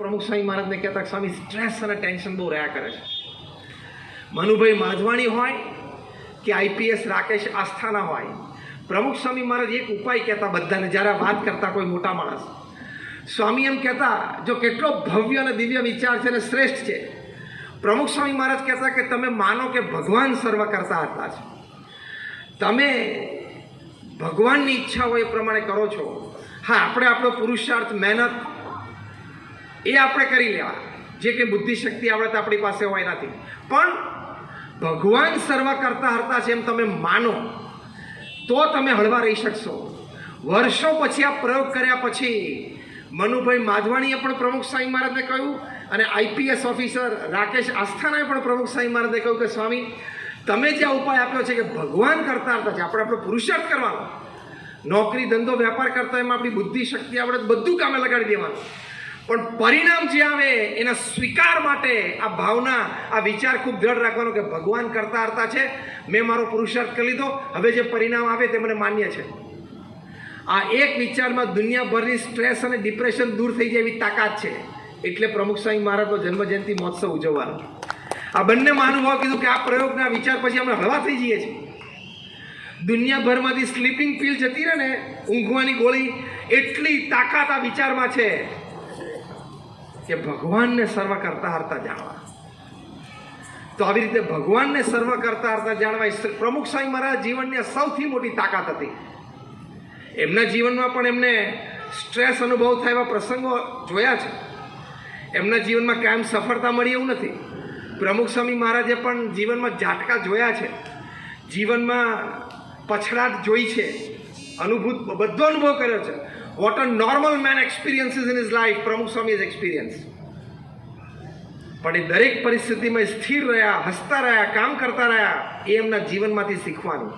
પ્રમુખ સ્વામી મહારાજને કહેતા સ્વામી સ્ટ્રેસ અને ટેન્શન બહુ રહ્યા કરે છે. મનુભાઈ માધવાણી હોય કે આઈપીએસ રાકેશ આસ્થાના હોય, પ્રમુખ સ્વામી મહારાજ એક ઉપાય કહેતા બધાને જ્યારે વાત કરતા કોઈ મોટા માણસ. સ્વામી એમ કહેતા જો કેટલો ભવ્ય અને દિવ્ય વિચાર છે અને શ્રેષ્ઠ છે. પ્રમુખ સ્વામી મહારાજ કહેતા કે તમે માનો કે ભગવાન સર્વ કરતા હતા છે, તમે ભગવાનની ઈચ્છા હોય એ પ્રમાણે કરો છો. હા, આપણે આપણો પુરુષાર્થ મહેનત એ આપણે કરી લેવા, જે કંઈ બુદ્ધિ શક્તિ આવડત આપણી પાસે હોય નથી, પણ ભગવાન સર્વ કરતા હરતા છે એમ તમે માનો તો તમે હળવા રહી શકશો. વર્ષો પછી આ પ્રયોગ કર્યા પછી મનુભાઈ માધવાણીએ પણ પ્રમુખ સ્વામી મહારાજને કહ્યું અને આઈપીએસ ઓફિસર રાકેશ આસ્થાનાએ પણ પ્રમુખ સ્વામી મહારાજને કહ્યું કે સ્વામી તમે જે ઉપાય આપ્યો છે કે ભગવાન કરતા હતા છે, આપણે આપણો પુરુષાર્થ કરવાનો, નોકરી ધંધો વેપાર કરતા એમાં આપણી બુદ્ધિ શક્તિ આપણે બધું કામે લગાડી દેવાનું, પણ પરિણામ જે આવે એના સ્વીકાર માટે આ ભાવના આ વિચાર ખૂબ દ્રઢ રાખવાનો કે ભગવાન કરતા હરતા છે, મેં મારો પુરુષાર્થ કરી લીધો, હવે જે પરિણામ આવે તે મને માન્ય છે. આ એક વિચારમાં દુનિયાભરની સ્ટ્રેસ અને ડિપ્રેશન દૂર થઈ જાય એવી તાકાત છે. એટલે પ્રમુખ સ્વામી મહારાજનો જન્મજયંતિ મહોત્સવ ઉજવવાનો. આ બંને મહાનુભાવ કીધું કે આ પ્રયોગના વિચાર પછી અમે હળવા થઈ જઈએ છીએ. દુનિયાભરમાંથી સ્લીપિંગ પીલ જતી રહે ને, ઊંઘવાની ગોળી, એટલી તાકાત આ વિચારમાં છે કે ભગવાનને સર્વ કરતા હરતા જાણવા. તો આવી રીતે ભગવાનને સર્વ કરતા હરતા જાણવા એ પ્રમુખ સ્વામી મહારાજ જીવનની સૌથી મોટી તાકાત હતી. એમના જીવનમાં પણ એમને સ્ટ્રેસ અનુભવ થાય એવા પ્રસંગો જોયા છે. એમના જીવનમાં કાયમ સફળતા મળી એવું નથી. પ્રમુખ સ્વામી મહારાજે પણ જીવનમાં ઝાટકા જોયા છે, જીવનમાં પછડાટ જોઈ છે, બધો અનુભવ કર્યો છે. What a normal man experiences in his life, Pramukh Swami is experience. પણ એ દરેક પરિસ્થિતિમાં સ્થિર રહ્યા, હસતા રહ્યા, કામ કરતા રહ્યા, એ એમના જીવનમાંથી શીખવાનું.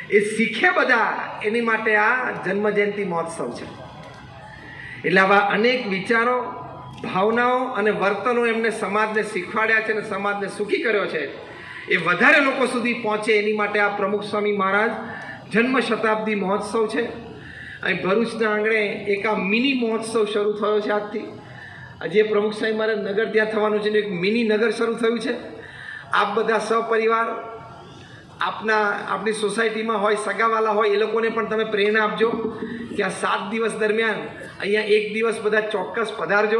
એ શીખે બધા, એની માટે આ જન્મજયંતિ મહોત્સવ છે. એટલે આવા અનેક વિચારો, ભાવનાઓ અને વર્તનો એમને સમાજને શીખવાડ્યા છે અને સમાજને સુખી કર્યો છે. એ વધારે લોકો સુધી પહોંચે એની માટે આ પ્રમુખ સ્વામી મહારાજ જન્મ શતાબ્દી મહોત્સવ છે. અહીં ભરૂચના આંગણે એક આ મિની મહોત્સવ શરૂ થયો છે આજથી. આજે પ્રમુખ સ્વામી મહારાજ નગર ત્યાં થવાનું છે, એક મિની નગર શરૂ થયું છે. આપ બધા સપરિવાર આપણી સોસાયટીમાં હોય, સગાવાલા હોય, એ લોકોને પણ તમે પ્રેરણા આપજો કે આ 7 દિવસ દરમિયાન અહીંયા એક દિવસ બધા ચોક્કસ પધારજો.